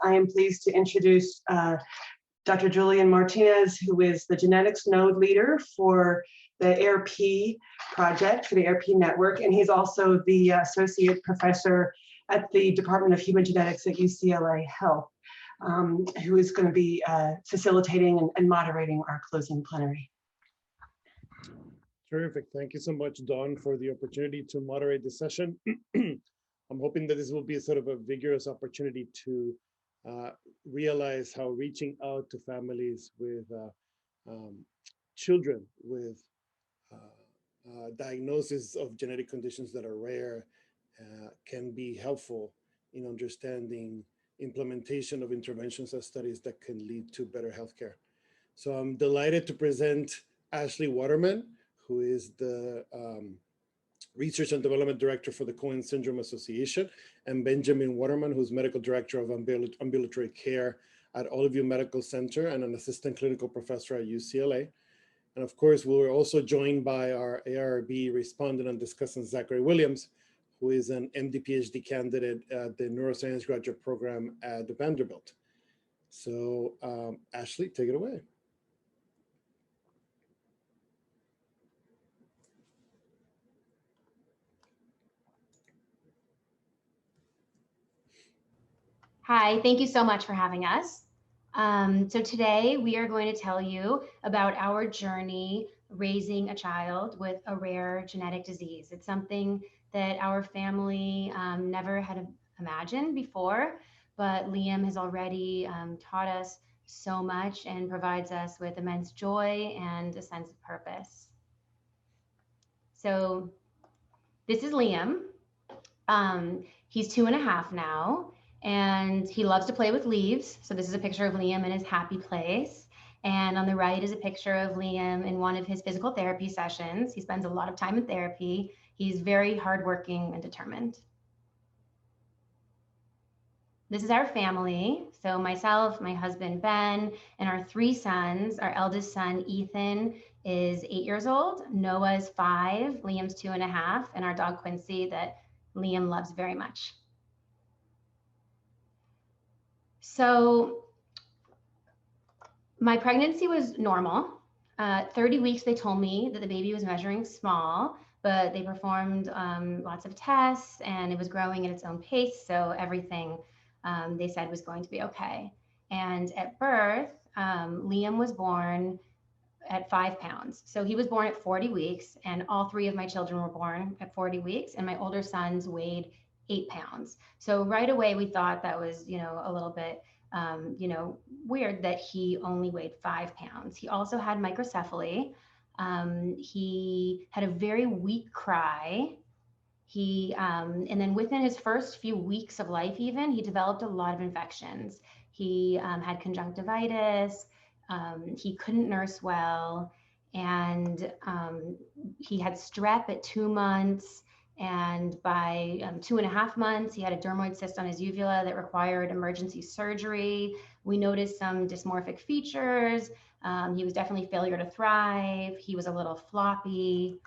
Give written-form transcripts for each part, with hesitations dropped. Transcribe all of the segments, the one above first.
I am pleased to introduce Dr. Julian Martinez, who is the genetics node leader for the AIR-P project, for the AIR-P network, and he's also the associate professor at the Department of Human Genetics at UCLA Health, who is going to be facilitating and moderating our closing plenary. Terrific. Thank you so much, Dawn, for the opportunity to moderate the session. I'm hoping that this will be a sort of a vigorous opportunity to realize how reaching out to families with children with diagnosis of genetic conditions that are rare can be helpful in understanding implementation of interventions and studies that can lead to better healthcare. So I'm delighted to present Ashley Waterman, who is the Research and Development Director for the Cohen Syndrome Association, and Benjamin Waterman, who's Medical Director of Ambulatory Care at Olive Medical Center and an Assistant Clinical Professor at UCLA. And of course, we were also joined by our AIR-B respondent and discussant, Zachary Williams, who is an MD PhD candidate at the Neuroscience Graduate Program at the Vanderbilt. So Ashley, take it away. Hi, thank you so much for having us. So today we are going to tell you about our journey raising a child with a rare genetic disease. It's something that our family never had imagined before, but Liam has already taught us so much and provides us with immense joy and a sense of purpose. So this is Liam. He's 2.5 now. And he loves to play with leaves. So this is a picture of Liam in his happy place. And on the right is a picture of Liam in one of his physical therapy sessions. He spends a lot of time in therapy. He's very hardworking and determined. This is our family. So myself, my husband, Ben, and our 3 sons. Our eldest son, Ethan, is 8 years old. Noah's 5, Liam's 2.5, and our dog Quincy that Liam loves very much. So my pregnancy was normal. 30 weeks, they told me that the baby was measuring small, but they performed lots of tests and it was growing at its own pace. So everything they said was going to be okay. And at birth, Liam was born at 5 pounds. So he was born at 40 weeks and all 3 of my children were born at 40 weeks and my older sons weighed 8 pounds. So right away we thought that was, a little bit, weird that he only weighed 5 pounds. He also had microcephaly. He had a very weak cry. And then within his first few weeks of life, even, he developed a lot of infections. He had conjunctivitis. He couldn't nurse well. And he had strep at 2 months. And by 2.5 months, he had a dermoid cyst on his uvula that required emergency surgery. We noticed some dysmorphic features. He was definitely failure to thrive. He was a little floppy.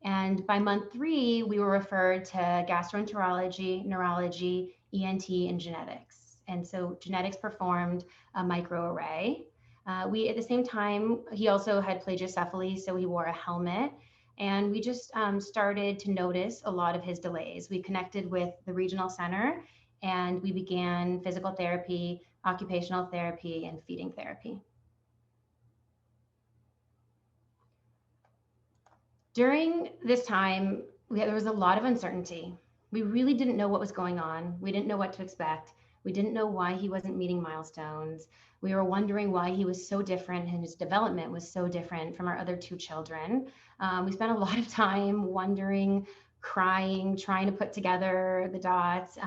And by month 3, we were referred to gastroenterology, neurology, ENT, and genetics. And so genetics performed a microarray. At the same time, he also had plagiocephaly, so he wore a helmet. And we just started to notice a lot of his delays. We connected with the regional center and we began physical therapy, occupational therapy, and feeding therapy. During this time, there was a lot of uncertainty. We really didn't know what was going on. We didn't know what to expect. We didn't know why he wasn't meeting milestones. We were wondering why he was so different and his development was so different from our other 2 children. We spent a lot of time wondering, crying, trying to put together the dots.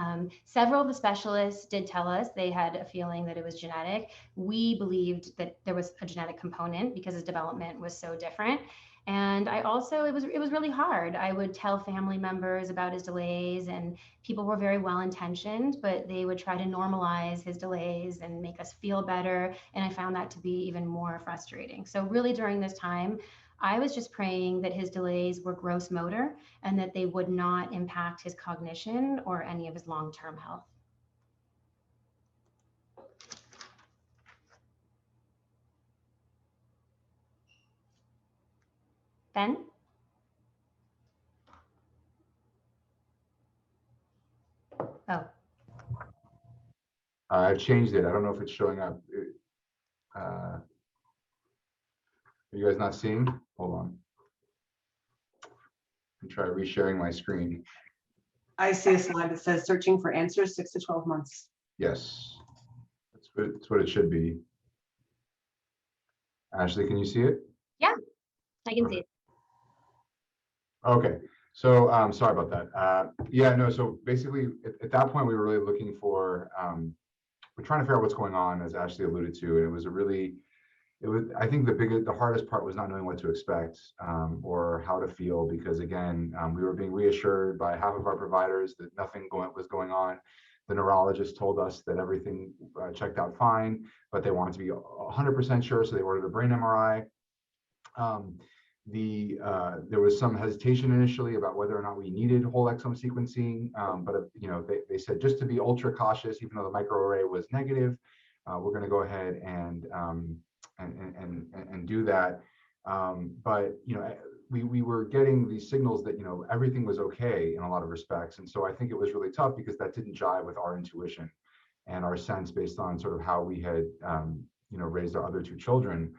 Several of the specialists did tell us they had a feeling that it was genetic. We believed that there was a genetic component because his development was so different. And I also, it was really hard. I would tell family members about his delays and people were very well-intentioned, but they would try to normalize his delays and make us feel better. And I found that to be even more frustrating. So really during this time, I was just praying that his delays were gross motor and that they would not impact his cognition or any of his long-term health. Ben? Oh, I've changed it. I don't know if it's showing up. Are you guys not seeing? Hold on. I'll try resharing my screen. I see a slide that says searching for answers 6 to 12 months. Yes, that's what it should be. Ashley, can you see it? yeah, I can see it. Okay, so sorry about that. Yeah, no, so basically at that point we were really looking for, we're trying to figure out what's going on, as Ashley alluded to, and I think the hardest part was not knowing what to expect or how to feel, because again, we were being reassured by half of our providers that nothing was going on. The neurologist told us that everything checked out fine, but they wanted to be 100% sure, so they ordered a brain MRI. There was some hesitation initially about whether or not we needed whole exome sequencing, but they said just to be ultra cautious, even though the microarray was negative, we're going to go ahead and do that. But we were getting these signals that everything was okay in a lot of respects, and so I think it was really tough because that didn't jive with our intuition and our sense based on sort of how we had raised our other two children.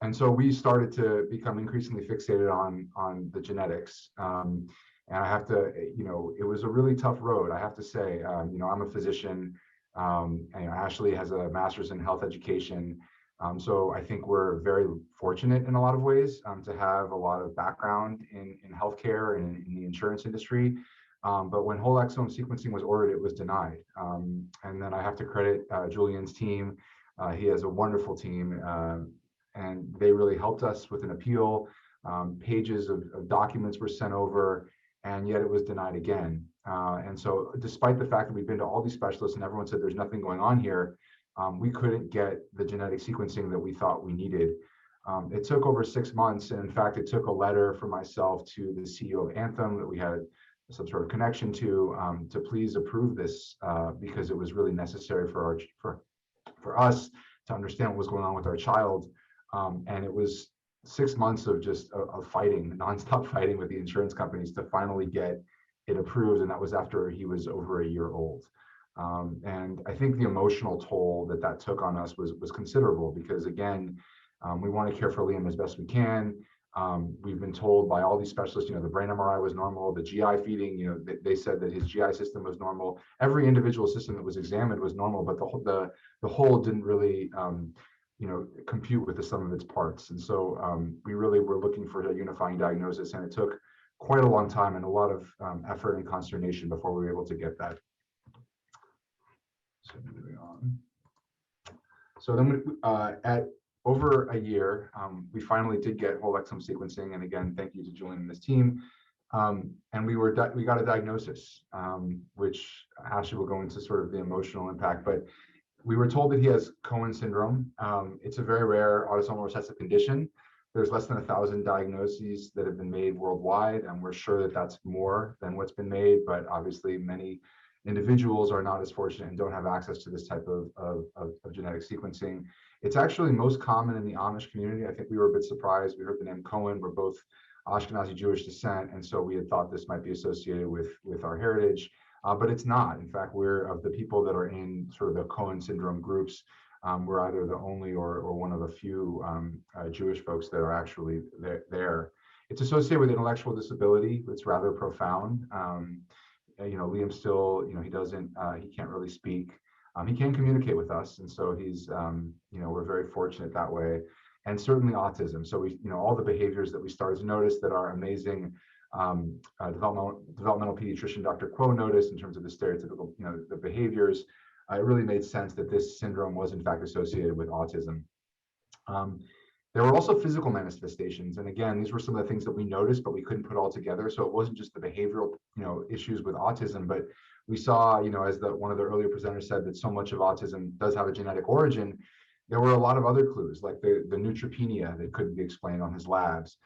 And so we started to become increasingly fixated on the genetics. And I have to, it was a really tough road, I have to say. I'm a physician. Ashley has a master's in health education. So I think we're very fortunate in a lot of ways to have a lot of background in healthcare and in the insurance industry. But when whole exome sequencing was ordered, it was denied. And then I have to credit Julian's team. He has a wonderful team, and they really helped us with an appeal. Pages of documents were sent over, and yet it was denied again. And so despite the fact that we've been to all these specialists and everyone said there's nothing going on here, we couldn't get the genetic sequencing that we thought we needed. It took over 6 months, and in fact, it took a letter from myself to the CEO of Anthem that we had some sort of connection to please approve this because it was really necessary for us to understand what was going on with our child. And it was 6 months of just fighting, nonstop fighting with the insurance companies to finally get it approved, and that was after he was over a year old. And I think the emotional toll that took on us was considerable because, again, we want to care for Liam as best we can. We've been told by all these specialists, the brain MRI was normal, the GI feeding, they said that his GI system was normal. Every individual system that was examined was normal, but the whole didn't really, compute with the sum of its parts. And so we really were looking for a unifying diagnosis, and it took quite a long time and a lot of effort and consternation before we were able to get that. So moving on. So then at over a year, we finally did get whole exome sequencing, and again, thank you to Julian and his team. And we got a diagnosis, which Ashley will go into sort of the emotional impact, but we were told that he has Cohen syndrome. It's a very rare autosomal recessive condition. There's less than 1,000 diagnoses that have been made worldwide, and we're sure that that's more than what's been made, but obviously many individuals are not as fortunate and don't have access to this type of genetic sequencing. It's actually most common in the Amish community. I think we were a bit surprised. We heard the name Cohen. We're both Ashkenazi Jewish descent, and so we had thought this might be associated with our heritage, but it's not. In fact, we're of the people that are in sort of the Cohen syndrome groups. We're either the only or one of the few Jewish folks that are actually there. It's associated with intellectual disability. It's rather profound. Liam still, he can't really speak. He can communicate with us, and so he's, we're very fortunate that way. And certainly autism. So we, all the behaviors that we started to notice that our amazing developmental pediatrician, Dr. Quo, noticed in terms of the stereotypical, the behaviors, it really made sense that this syndrome was in fact associated with autism. There were also physical manifestations, and again, these were some of the things that we noticed, but we couldn't put all together. So it wasn't just the behavioral, issues with autism, but we saw, as one of the earlier presenters said, that so much of autism does have a genetic origin. There were a lot of other clues, like the neutropenia that couldn't be explained on his labs.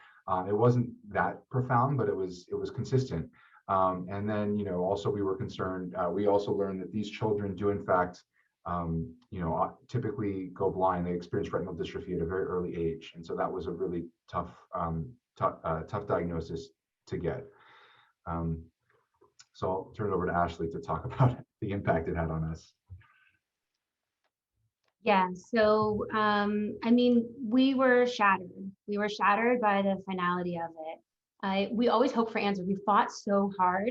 It wasn't that profound, but it was consistent. And then, also we were concerned. We also learned that these children do, in fact, typically go blind. They experience retinal dystrophy at a very early age, and so that was a really tough tough diagnosis to get. So I'll turn it over to Ashley to talk about the impact it had on us. Yeah, so I mean, we were shattered. We were shattered by the finality of it. We always hoped for answers. We fought so hard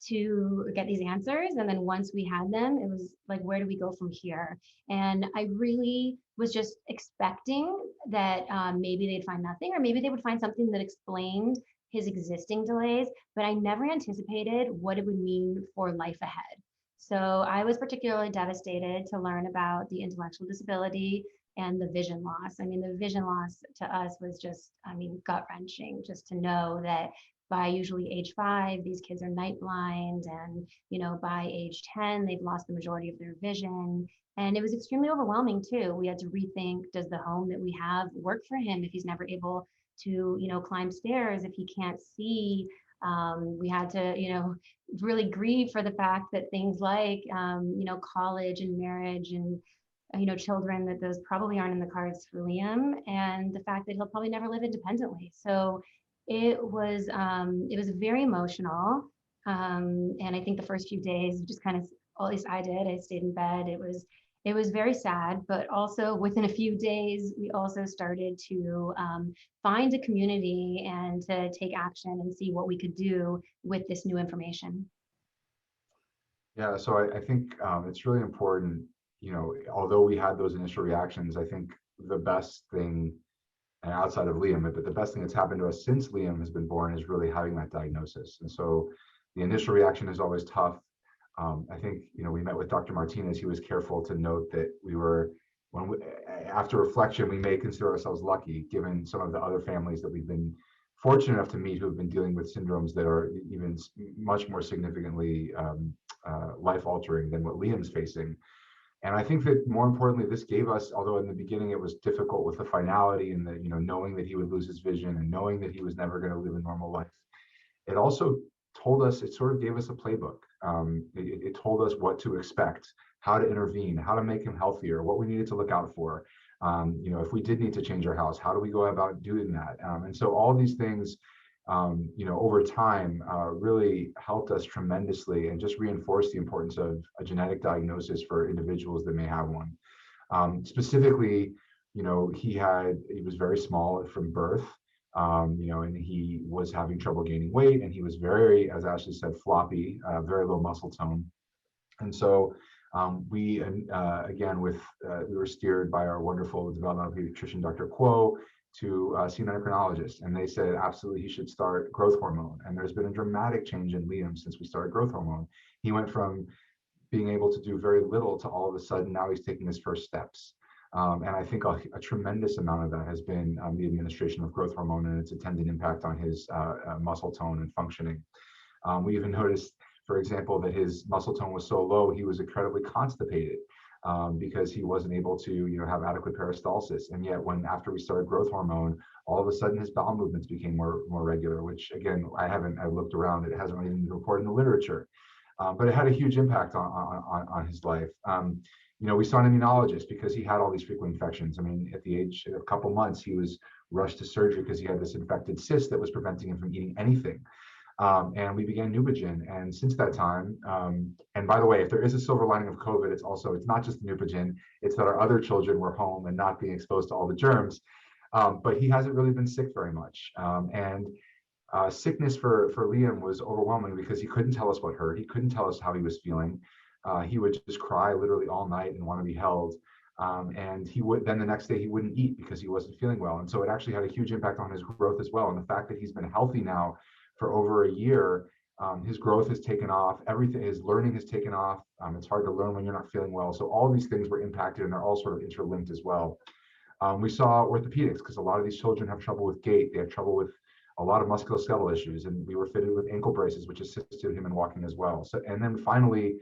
to get these answers, and then once we had them, it was like, where do we go from here? And I really was just expecting that maybe they'd find nothing, or maybe they would find something that explained his existing delays, but I never anticipated what it would mean for life ahead. So I was particularly devastated to learn about the intellectual disability and the vision loss. I mean, the vision loss to us was just, I mean, gut-wrenching, just to know that by usually age 5, these kids are night blind, and by age 10, they've lost the majority of their vision. And it was extremely overwhelming too. We had to rethink, does the home that we have work for him if he's never able to, climb stairs, if he can't see? We had to, really grieve for the fact that things like, college and marriage and, children, that those probably aren't in the cards for Liam, and the fact that he'll probably never live independently. So it was very emotional. And I think the first few days just kind of, at least I did, I stayed in bed. It was very sad, but also within a few days, we also started to find a community and to take action and see what we could do with this new information. Yeah, so I think it's really important, although we had those initial reactions, I think the best thing, and outside of Liam, but the best thing that's happened to us since Liam has been born is really having that diagnosis. And so the initial reaction is always tough. I think, we met with Dr. Martinez. He was careful to note that after reflection, we may consider ourselves lucky, given some of the other families that we've been fortunate enough to meet who have been dealing with syndromes that are even much more significantly life-altering than what Liam's facing. And I think that more importantly, this gave us, although in the beginning it was difficult with the finality and the, knowing that he would lose his vision and knowing that he was never going to live a normal life, it also told us, it sort of gave us a playbook. It told us what to expect, how to intervene, how to make him healthier, what we needed to look out for. If we did need to change our house, how do we go about doing that? And so all these things, over time, really helped us tremendously and just reinforced the importance of a genetic diagnosis for individuals that may have one. Specifically, he was very small from birth. And he was having trouble gaining weight, and he was very, as Ashley said, floppy, very low muscle tone. And so we were steered by our wonderful developmental pediatrician, Dr. Quo, to see an endocrinologist, and they said absolutely he should start growth hormone. And there's been a dramatic change in Liam since we started growth hormone. He went from being able to do very little to all of a sudden now he's taking his first steps. And I think a tremendous amount of that has been the administration of growth hormone and its attendant impact on his muscle tone and functioning. We even noticed, for example, that his muscle tone was so low, he was incredibly constipated because he wasn't able to have adequate peristalsis. And yet after we started growth hormone, all of a sudden his bowel movements became more regular, which again, I looked around, it hasn't really been reported in the literature. But it had a huge impact on his life. We saw an immunologist because he had all these frequent infections. I mean, at the age of a couple months, he was rushed to surgery because he had this infected cyst that was preventing him from eating anything. And we began Neupogen. And since that time, and by the way, if there is a silver lining of COVID, it's not just the Neupogen, it's that our other children were home and not being exposed to all the germs. But he hasn't really been sick very much. Sickness for Liam was overwhelming because he couldn't tell us what hurt. He couldn't tell us how he was feeling. He would just cry literally all night and want to be held. And then the next day he wouldn't eat because he wasn't feeling well. And so it actually had a huge impact on his growth as well. And the fact that he's been healthy now for over a year, his growth has taken off. His learning has taken off. It's hard to learn when you're not feeling well. So all these things were impacted, and they're all sort of interlinked as well. We saw orthopedics because a lot of these children have trouble with gait. They have trouble with a lot of musculoskeletal issues, and we were fitted with ankle braces, which assisted him in walking as well. So, and then finally,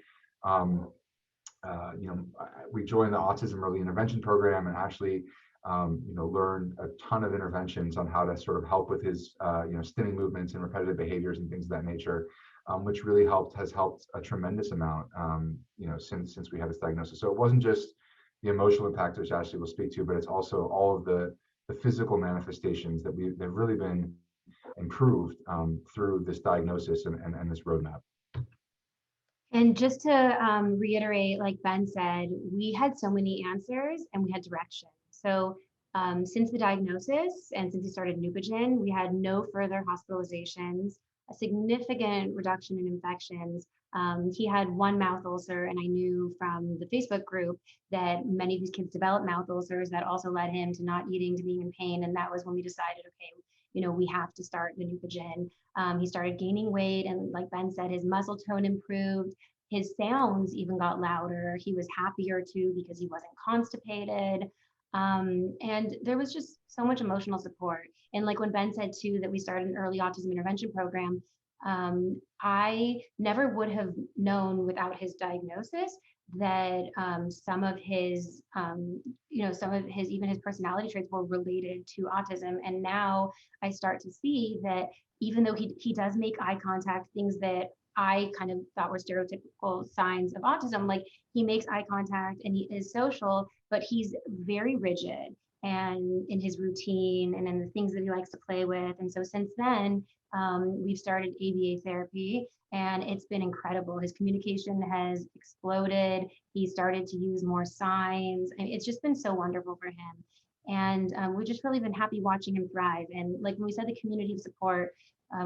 we joined the Autism Early Intervention Program and actually, learned a ton of interventions on how to sort of help with his, stimming movements and repetitive behaviors and things of that nature, which really has helped a tremendous amount, since we had this diagnosis. So it wasn't just the emotional impact, which Ashley will speak to, but it's also all of the physical manifestations that have really been improved through this diagnosis and this roadmap. And just to reiterate, like Ben said, we had so many answers and we had direction. So since the diagnosis and since he started Neupogen, we had no further hospitalizations, a significant reduction in infections. He had one mouth ulcer, and I knew from the Facebook group that many of these kids develop mouth ulcers that also led him to not eating, to being in pain. And that was when we decided, okay, you know, we have to start the Neupogen. He started gaining weight, and like Ben said, his muscle tone improved. His sounds even got louder. He was happier too because he wasn't constipated. And there was just so much emotional support. And like when Ben said too, that we started an early autism intervention program, I never would have known without his diagnosis that some of his, even his personality traits were related to autism. And now I start to see that even though he does make eye contact, things that I kind of thought were stereotypical signs of autism, like he makes eye contact and he is social, but he's very rigid and in his routine and in the things that he likes to play with. And so since then, we've started ABA therapy, and it's been incredible. His communication has exploded. He started to use more signs, and it's just been so wonderful for him. And we've just really been happy watching him thrive. And like when we said the community of support,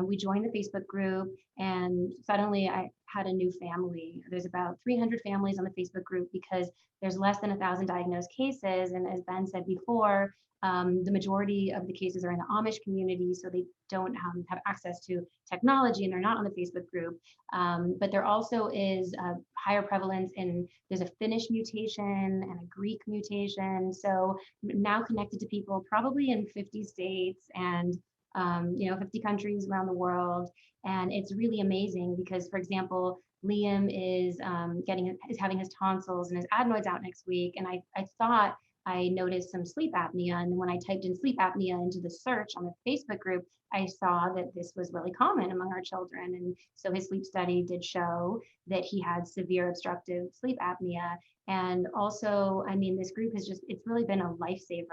we joined the Facebook group, and suddenly I had a new family. There's about 300 families on the Facebook group because there's less than 1,000 diagnosed cases. And as Ben said before, the majority of the cases are in the Amish community, so they don't have access to technology, and they're not on the Facebook group. But there also is a higher prevalence there's a Finnish mutation and a Greek mutation. So now connected to people probably in 50 states and 50 countries around the world. And it's really amazing because, for example, Liam is having his tonsils and his adenoids out next week. And I thought I noticed some sleep apnea. And when I typed in sleep apnea into the search on the Facebook group, I saw that this was really common among our children. And so his sleep study did show that he had severe obstructive sleep apnea. And also, I mean, this group it's really been a lifesaver.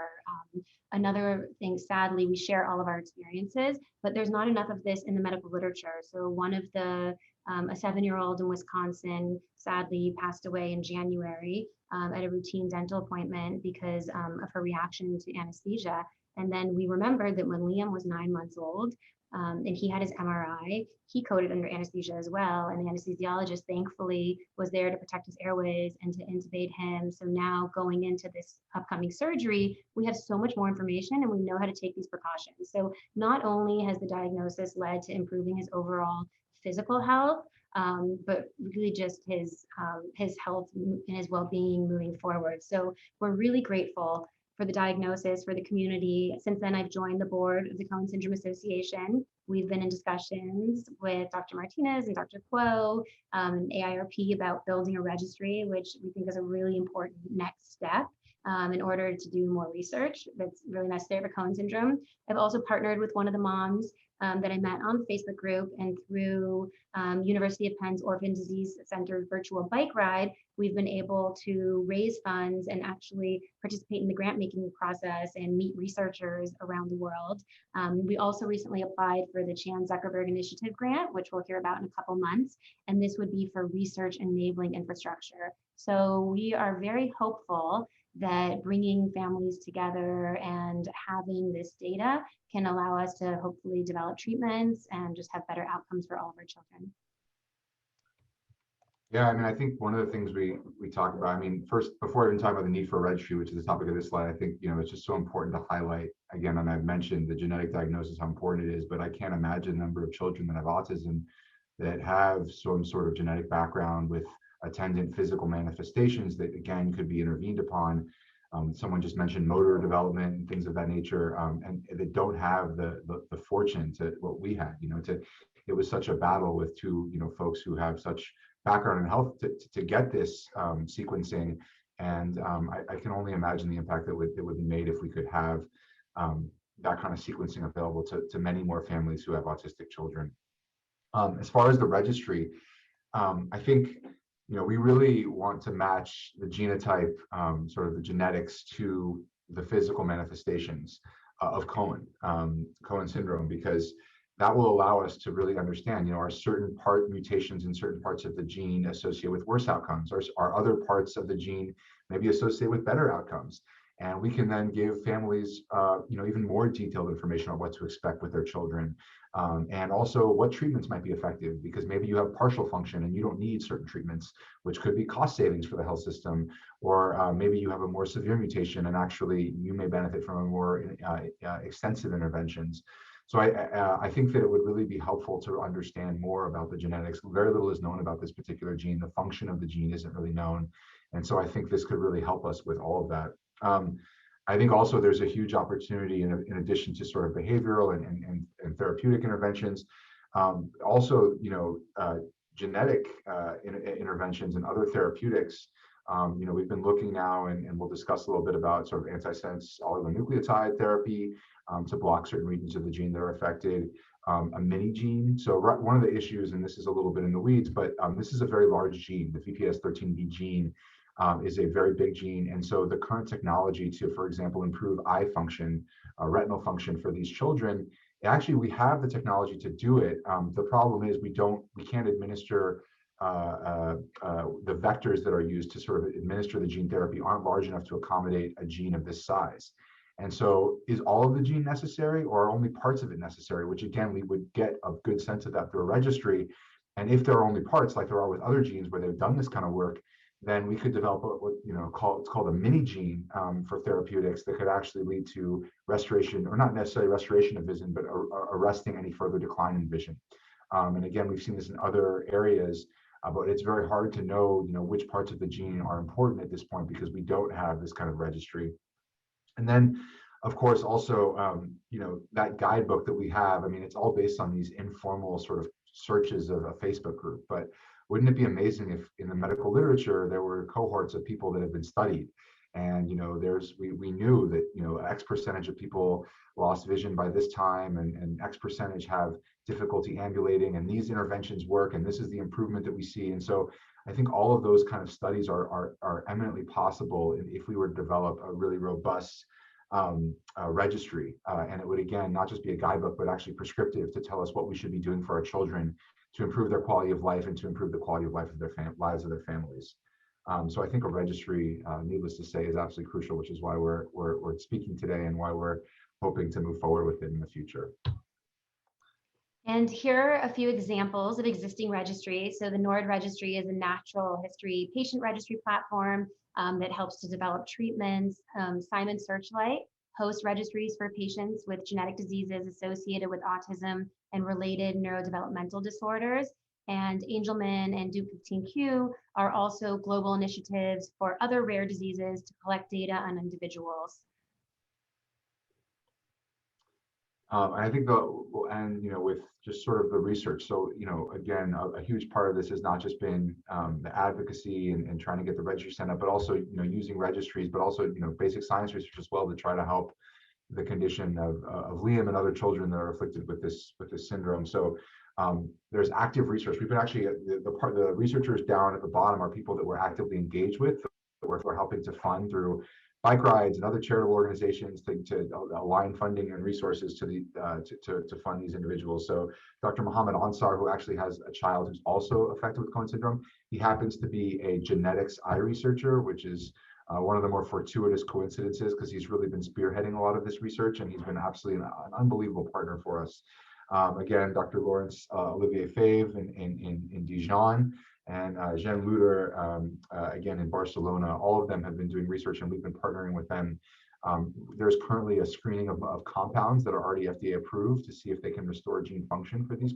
Another thing, sadly, we share all of our experiences, but there's not enough of this in the medical literature. So one of a 7-year-old in Wisconsin sadly passed away in January at a routine dental appointment because of her reaction to anesthesia. And then we remembered that when Liam was 9 months old and he had his MRI, he coded under anesthesia as well. And the anesthesiologist thankfully was there to protect his airways and to intubate him. So now going into this upcoming surgery, we have so much more information and we know how to take these precautions. So not only has the diagnosis led to improving his overall physical health, but really just his health and his well-being moving forward. So we're really grateful for the diagnosis, for the community. Since then, I've joined the board of the Cohen Syndrome Association. We've been in discussions with Dr. Martinez and Dr. Kuo and AIR-P about building a registry, which we think is a really important next step in order to do more research that's really necessary for Cohen syndrome. I've also partnered with one of the moms that I met on the Facebook group, and through University of Penn's Orphan Disease Center virtual bike ride, we've been able to raise funds and actually participate in the grant making process and meet researchers around the world. We also recently applied for the Chan Zuckerberg Initiative grant, which we'll hear about in a couple months, and this would be for research enabling infrastructure. So we are very hopeful that bringing families together and having this data can allow us to hopefully develop treatments and just have better outcomes for all of our children. Yeah, I mean, I think one of the things we talk about, I mean, first, before I even talk about the need for a registry, which is the topic of this slide, I think, it's just so important to highlight, again, and I've mentioned the genetic diagnosis, how important it is, but I can't imagine the number of children that have autism that have some sort of genetic background with attendant physical manifestations that, again, could be intervened upon. Someone just mentioned motor development and things of that nature, and they don't have the fortune to what we had. It was such a battle with two folks who have such background in health to get this sequencing, and I can only imagine the impact that would be made if we could have that kind of sequencing available to many more families who have autistic children. As far as the registry, I think we really want to match the genotype, sort of the genetics, to the physical manifestations. of Cohen syndrome, because that will allow us to really understand, are certain mutations in certain parts of the gene associated with worse outcomes, or are other parts of the gene maybe associated with better outcomes? And we can then give families, even more detailed information on what to expect with their children, and also what treatments might be effective, because maybe you have partial function and you don't need certain treatments, which could be cost savings for the health system, or maybe you have a more severe mutation and actually you may benefit from a more extensive interventions. So I think that it would really be helpful to understand more about the genetics. Very little is known about this particular gene. The function of the gene isn't really known. And so I think this could really help us with all of that. I think also there's a huge opportunity in addition to sort of behavioral and therapeutic interventions. Also, genetic interventions and other therapeutics. We've been looking now, and we'll discuss a little bit about sort of antisense oligonucleotide therapy to block certain regions of the gene that are affected, a mini gene. So one of the issues, and this is a little bit in the weeds, but this is a very large gene. The VPS13B gene is a very big gene. And so the current technology to, for example, improve eye function, retinal function for these children, actually we have the technology to do it. The problem is we can't administer the vectors that are used to sort of administer the gene therapy aren't large enough to accommodate a gene of this size. And so is all of the gene necessary, or are only parts of it necessary? Which again, we would get a good sense of that through a registry. And if there are only parts, like there are with other genes where they've done this kind of work, then we could develop what it's called a mini gene for therapeutics that could actually lead to restoration, or not necessarily restoration of vision, but arresting any further decline in vision. And again, we've seen this in other areas, but it's very hard to know, which parts of the gene are important at this point, because we don't have this kind of registry. And then, of course, also, that guidebook that we have, I mean, it's all based on these informal sort of searches of a Facebook group. But wouldn't it be amazing if in the medical literature, there were cohorts of people that have been studied? And, we knew that, X percentage of people lost vision by this time, and X percentage have difficulty ambulating, and these interventions work, and this is the improvement that we see. And so I think all of those kind of studies are eminently possible if we were to develop a really robust registry. And it would, again, not just be a guidebook, but actually prescriptive to tell us what we should be doing for our children to improve their quality of life and to improve the quality of life of their lives of their families. So I think a registry, needless to say, is absolutely crucial, which is why we're speaking today and why we're hoping to move forward with it in the future. And here are a few examples of existing registries. So the NORD registry is a natural history patient registry platform that helps to develop treatments. Simon Searchlight hosts registries for patients with genetic diseases associated with autism and related neurodevelopmental disorders. And Angelman and Duke 15Q are also global initiatives for other rare diseases to collect data on individuals. I think with just sort of the research. So, again, a huge part of this has not just been the advocacy and trying to get the registry set up, but also, using registries, but also, basic science research as well to try to help the condition of Liam and other children that are afflicted with this syndrome. So there's active research. We've been actually, the researchers down at the bottom are people that we're actively engaged with, that we're helping to fund through bike rides and other charitable organizations to align funding and resources to fund these individuals. So Dr. Mohammed Ansar, who actually has a child who's also affected with Cohen syndrome, he happens to be a genetics eye researcher, which is one of the more fortuitous coincidences, because he's really been spearheading a lot of this research, and he's been absolutely an unbelievable partner for us. Again, Dr. Lawrence Olivier Favre in Dijon, and Jean Luder, again, in Barcelona. All of them have been doing research, and we've been partnering with them. There's currently a screening of compounds that are already FDA approved to see if they can restore gene function for these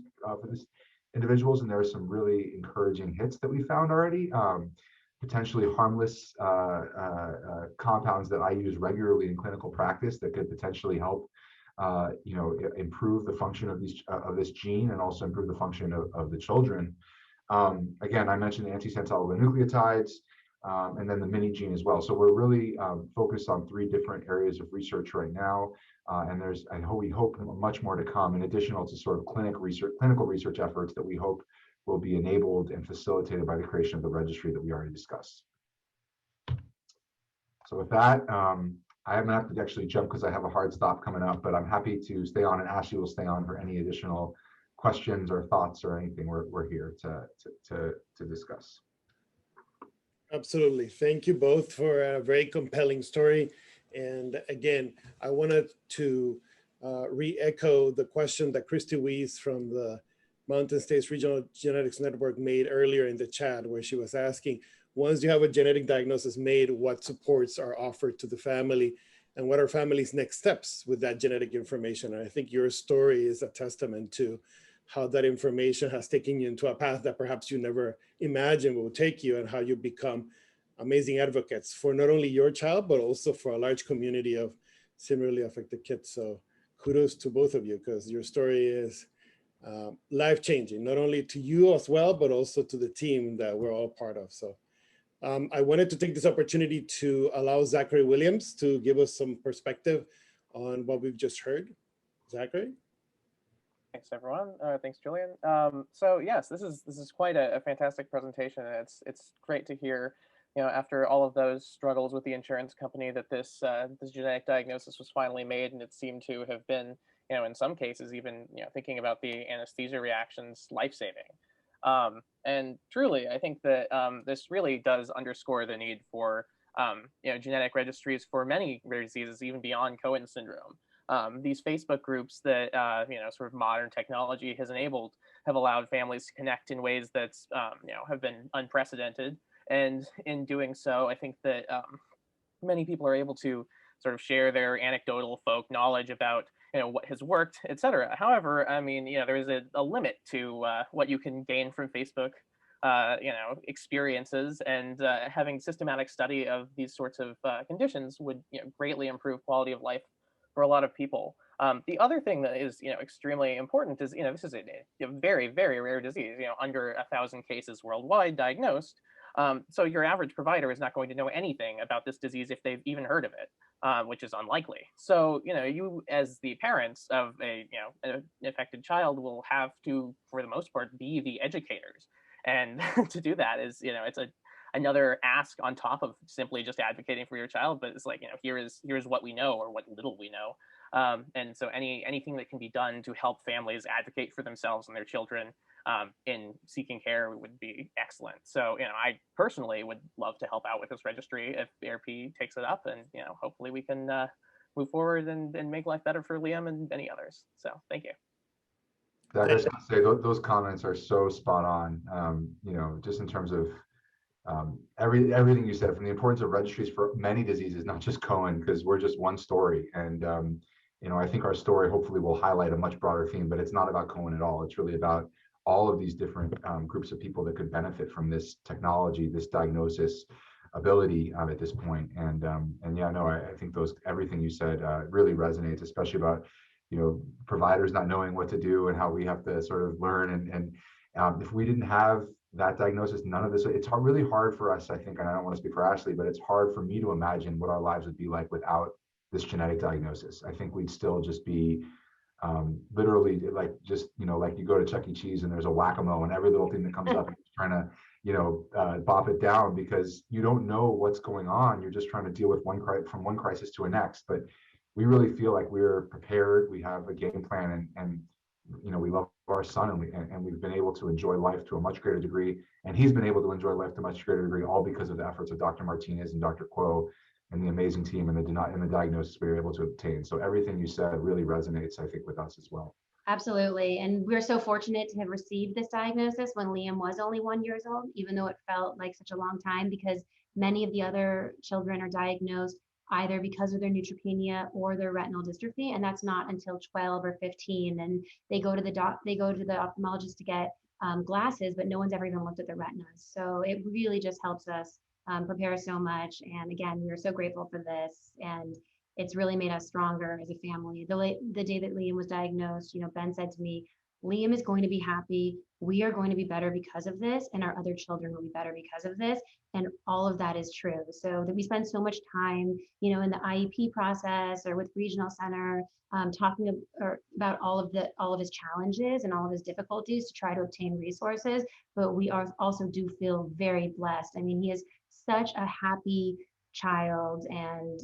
individuals. And there are some really encouraging hits that we found already. Potentially harmless compounds that I use regularly in clinical practice that could potentially help improve the function of this gene, and also improve the function of the children. Again, I mentioned the antisense oligonucleotides, and then the mini gene as well. So we're really focused on 3 different areas of research right now, and we hope much more to come, in addition to sort of clinical research efforts that we hope will be enabled and facilitated by the creation of the registry that we already discussed. So with that, I'm gonna have to actually jump because I have a hard stop coming up, but I'm happy to stay on, and Ashley will stay on for any additional questions or thoughts or anything. We're here to discuss. Absolutely. Thank you both for a very compelling story. And again, I wanted to re-echo the question that Christy Weiss from the Mountain States Regional Genetics Network made earlier in the chat, where she was asking, once you have a genetic diagnosis made, what supports are offered to the family and what are family's next steps with that genetic information? And I think your story is a testament to how that information has taken you into a path that perhaps you never imagined will take you, and how you become amazing advocates for not only your child, but also for a large community of similarly affected kids. So kudos to both of you, because your story is life-changing, not only to you as well, but also to the team that we're all part of. So I wanted to take this opportunity to allow Zachary Williams to give us some perspective on what we've just heard. Zachary? Thanks, everyone. Thanks, Julian. So yes, this is quite a fantastic presentation. It's great to hear, after all of those struggles with the insurance company, that this genetic diagnosis was finally made, and it seemed to have been, in some cases, even thinking about the anesthesia reactions, life-saving. And truly, I think that this really does underscore the need for genetic registries for many rare diseases, even beyond Cohen syndrome. These Facebook groups that sort of modern technology has enabled have allowed families to connect in ways that's have been unprecedented. And in doing so, I think that many people are able to sort of share their anecdotal folk knowledge about what has worked, etc. However, I mean, there is a limit to what you can gain from Facebook experiences, and having systematic study of these sorts of conditions would greatly improve quality of life for a lot of people. The other thing that is extremely important is this is a very, very rare disease, under 1,000 cases worldwide diagnosed. So your average provider is not going to know anything about this disease if they've even heard of it, which is unlikely. So you, as the parents of an affected child, will have to, for the most part, be the educators. And to do that is it's another ask on top of simply just advocating for your child, but it's like here's what we know, or what little we know. And so anything that can be done to help families advocate for themselves and their children in seeking care would be excellent. So I personally would love to help out with this registry if AIR-P takes it up, and hopefully we can move forward and make life better for Liam and many others. So thank you. I just want to say those comments are so spot on. Just in terms of everything you said, from the importance of registries for many diseases, not just Cohen, because we're just one story. And I think our story hopefully will highlight a much broader theme, but it's not about Cohen at all. It's really about all of these different groups of people that could benefit from this technology, this diagnosis ability at this point. And yeah, no, I think everything you said really resonates, especially about providers not knowing what to do and how we have to sort of learn. And if we didn't have that diagnosis, none of this, it's really hard for us, I think, and I don't want to speak for Ashley, but it's hard for me to imagine what our lives would be like without this genetic diagnosis. I think we'd still just be literally like you go to Chuck E. Cheese and there's a whack-a-mole, and every little thing that comes up, you're trying to bop it down because you don't know what's going on. You're just trying to deal with from one crisis to a next. But we really feel like we're prepared. We have a game plan, and we love our son, and we've been able to enjoy life to a much greater degree, and he's been able to enjoy life to a much greater degree, all because of the efforts of Dr. Martinez and Dr. Kuo and the amazing team and the diagnosis we were able to obtain. So everything you said really resonates, I think, with us as well. Absolutely. And we're so fortunate to have received this diagnosis when Liam was only 1 year old, even though it felt like such a long time, because many of the other children are diagnosed either because of their neutropenia or their retinal dystrophy, and that's not until 12 or 15. And they go to the ophthalmologist to get glasses, but no one's ever even looked at their retinas. So it really just helps us prepare so much. And again, we are so grateful for this, and it's really made us stronger as a family. The day that Liam was diagnosed, Ben said to me, Liam is going to be happy. We are going to be better because of this, and our other children will be better because of this. And all of that is true. So that we spend so much time, in the IEP process or with regional center, talking about all of his challenges and all of his difficulties to try to obtain resources. But we also do feel very blessed. I mean, he is such a happy, child, and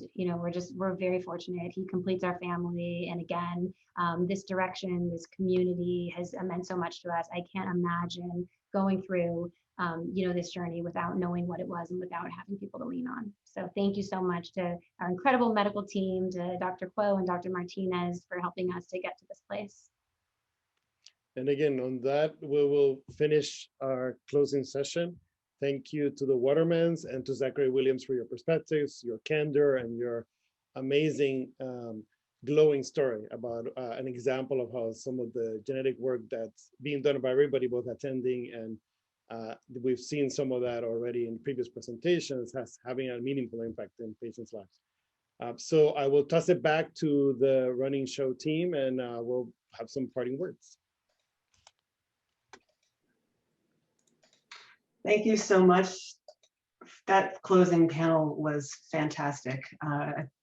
we're very fortunate. He completes our family, and again, this direction, this community has meant so much to us. I can't imagine going through this journey without knowing what it was and without having people to lean on. So thank you so much to our incredible medical team, to Dr. Quo and Dr. Martinez for helping us to get to this place. And again, on that, we will finish our closing session. Thank you to the Watermans and to Zachary Williams for your perspectives, your candor, and your amazing glowing story about an example of how some of the genetic work that's being done by everybody, both attending and we've seen some of that already in previous presentations, has having a meaningful impact in patients' lives. So I will toss it back to the running show team, and we'll have some parting words. Thank you so much. That closing panel was fantastic.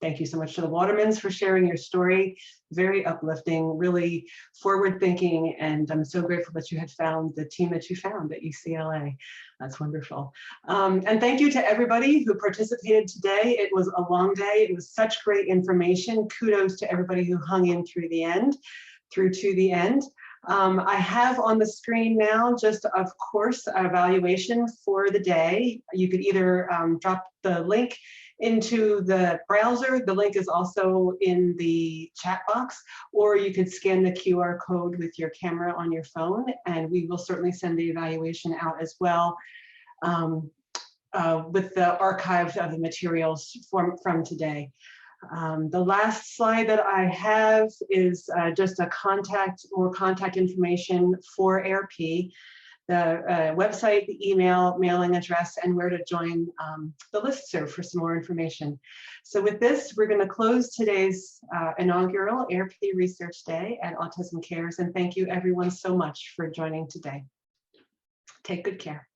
Thank you so much to the Watermans for sharing your story. Very uplifting, really forward-thinking, and I'm so grateful that you had found the team that you found at UCLA. That's wonderful. And thank you to everybody who participated today. It was a long day. It was such great information. Kudos to everybody who hung in through to the end. I have on the screen now just, of course, an evaluation for the day. You could either drop the link into the browser. The link is also in the chat box, or you could scan the QR code with your camera on your phone, and we will certainly send the evaluation out as well with the archive of the materials from today. The last slide that I have is just a contact information for AIR-P, the website, the email, mailing address, and where to join the listserv for some more information. So with this, we're going to close today's inaugural AIR-P Research Day at Autism Cares, and thank you everyone so much for joining today. Take good care.